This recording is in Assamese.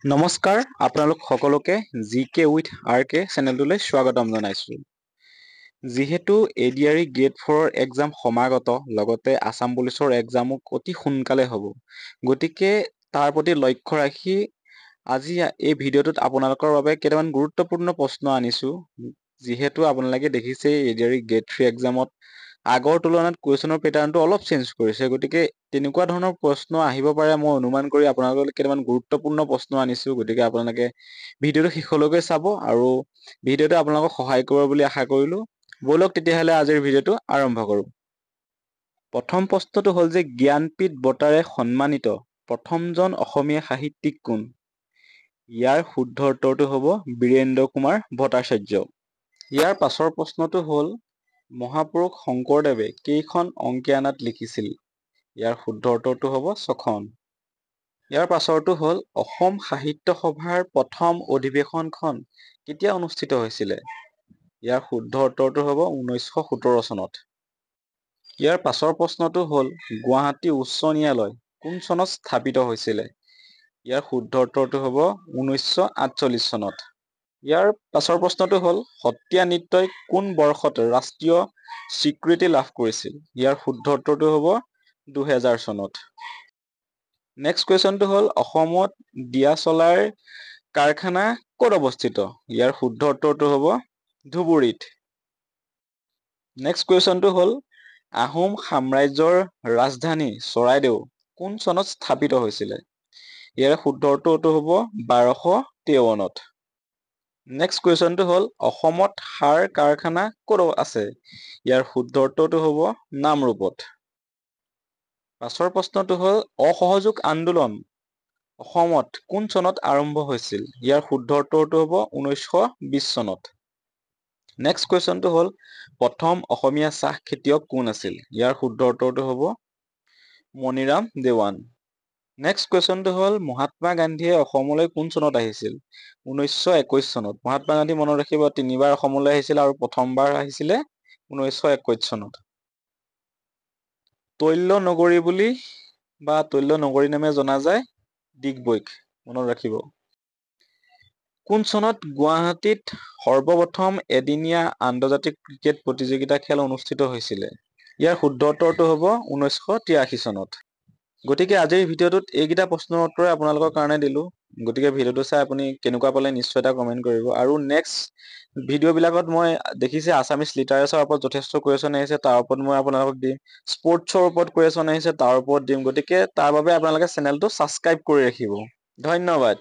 নমস্কাৰ আপোনালোক সকলোকে জিকে উইথ আৰকে চেনেলটোলৈ স্বাগতম জনাইছোঁ। যিহেতু এডিআৰই গ্ৰেড 4ৰ এক্সাম সমাগত লগতে আসাম পুলিচৰ এক্সামো অতি সোনকালে হ'ব, গতিকে তাৰ প্ৰতি লক্ষ্য ৰাখি আজি এই ভিডিঅ'টোত আপোনালোকৰ বাবে কেইটামান গুৰুত্বপূৰ্ণ প্ৰশ্ন আনিছোঁ। যিহেতু আপোনালোকে দেখিছেই এডিআৰই গ্ৰেড 3 এক্সামত আগৰ তুলনাত কুৱেশ্যনৰ পেটাৰ্ণটো অলপ চেঞ্জ কৰিছে, গতিকে তেনেকুৱা ধৰণৰ প্ৰশ্ন আহিব পাৰে মই অনুমান কৰি আপোনালোকলৈ কেইটামান গুৰুত্বপূৰ্ণ প্ৰশ্ন আনিছোঁ। গতিকে আপোনালোকে ভিডিঅ'টো শেষলৈকে চাব আৰু ভিডিঅ'টো আপোনালোকক সহায় কৰিব বুলি আশা কৰিলোঁ। ব'লক তেতিয়াহ'লে আজিৰ ভিডিঅ'টো আৰম্ভ কৰোঁ। প্ৰথম প্ৰশ্নটো হ'ল যে জ্ঞানপীঠ বঁটাৰে সন্মানিত প্ৰথমজন অসমীয়া সাহিত্যিক কোন? ইয়াৰ শুদ্ধ উত্তৰটো হ'ব বীৰেন্দ্ৰ কুমাৰ ভট্টাচাৰ্য। ইয়াৰ পাছৰ প্ৰশ্নটো হ'ল মহাপুৰুষ শংকৰদেৱে কেইখন অংকীয়া নাট লিখিছিল? ইয়াৰ শুদ্ধ উত্তৰটো হ'ব 6খন। ইয়াৰ পাছৰটো হ'ল অসম সাহিত্য সভাৰ প্ৰথম অধিৱেশনখন কেতিয়া অনুষ্ঠিত হৈছিলে? ইয়াৰ শুদ্ধ উত্তৰটো হ'ব 1917 চনত। ইয়াৰ পাছৰ প্ৰশ্নটো হ'ল গুৱাহাটী উচ্চ ন্যায়ালয় কোন চনত স্থাপিত হৈছিলে? ইয়াৰ শুদ্ধ উত্তৰটো হ'ব 1948 চনত। ইয়াৰ পাছৰ প্ৰশ্নটো হ'ল সত্ৰীয়া নৃত্যই কোন বৰ্ষত ৰাষ্ট্ৰীয় স্বীকৃতি লাভ কৰিছিল? ইয়াৰ শুদ্ধ উত্তৰটো হ'ব 2000 চনত। নেক্সট কুৱেশ্যনটো হ'ল অসমত দিয়াচলাইৰ কাৰখানা ক'ত অৱস্থিত? ইয়াৰ শুদ্ধ উত্তৰটো হ'ব ধুবুৰীত। নেক্সট কুৱেশ্যনটো হ'ল আহোম সাম্ৰাজ্যৰ ৰাজধানী চৰাইদেউ কোন চনত স্থাপিত হৈছিলে? ইয়াৰ শুদ্ধ উত্তৰটো হ'ব 1253ত। নেক্সট কুৱেশ্যনটো হ'ল অসমত সাৰ কাৰখানা ক'ত আছে? ইয়াৰ শুদ্ধ উত্তৰটো হ'ব নামৰূপত। পাছৰ প্ৰশ্নটো হ'ল অসহযোগ আন্দোলন অসমত কোন চনত আৰম্ভ হৈছিল? ইয়াৰ শুদ্ধ উত্তৰটো হ'ব 1920 চনত। নেক্সট কুৱেশ্যনটো হ'ল প্ৰথম অসমীয়া চাহ খেতিয়ক কোন আছিল? ইয়াৰ শুদ্ধ উত্তৰটো হ'ব মণিৰাম দেৱান। নেক্সট কুৱেশ্যনটো হ'ল মহাত্মা গান্ধীয়ে অসমলৈ কোন চনত আহিছিল? 1921 চনত। মহাত্মা গান্ধী মনত ৰাখিব তিনিবাৰ অসমলৈ আহিছিল আৰু প্ৰথমবাৰ আহিছিলে 1921 চনত। তৈল নগৰী বুলি বা তৈল নগৰী নামে জনা যায় ডিগবৈক, মনত ৰাখিব। কোন চনত গুৱাহাটীত সৰ্বপ্ৰথম এদিনীয়া আন্তৰ্জাতিক ক্ৰিকেট প্ৰতিযোগিতা খেল অনুষ্ঠিত হৈছিলে? ইয়াৰ শুদ্ধ উত্তৰটো হ'ব 1983 চনত। গতিকে আজিৰ ভিডিঅ'টোত এইকেইটা প্ৰশ্নৰ উত্তৰে আপোনালোকৰ কাৰণে দিলোঁ। গতিকে ভিডিঅ'টো চাই আপুনি কেনেকুৱা পালে নিশ্চয় এটা কমেণ্ট কৰিব। আৰু নেক্সট ভিডিঅ'বিলাকত মই দেখিছে আছামিছ লিটাৰেচাৰৰ ওপৰত যথেষ্ট কুৱেশ্যন আহিছে, তাৰ ওপৰত মই আপোনালোকক দিম। স্পৰ্টছৰ ওপৰত কুৱেশ্যন আহিছে, তাৰ ওপৰত দিম। গতিকে তাৰ বাবে আপোনালোকে চেনেলটো ছাবস্ক্ৰাইব কৰি ৰাখিব। ধন্যবাদ।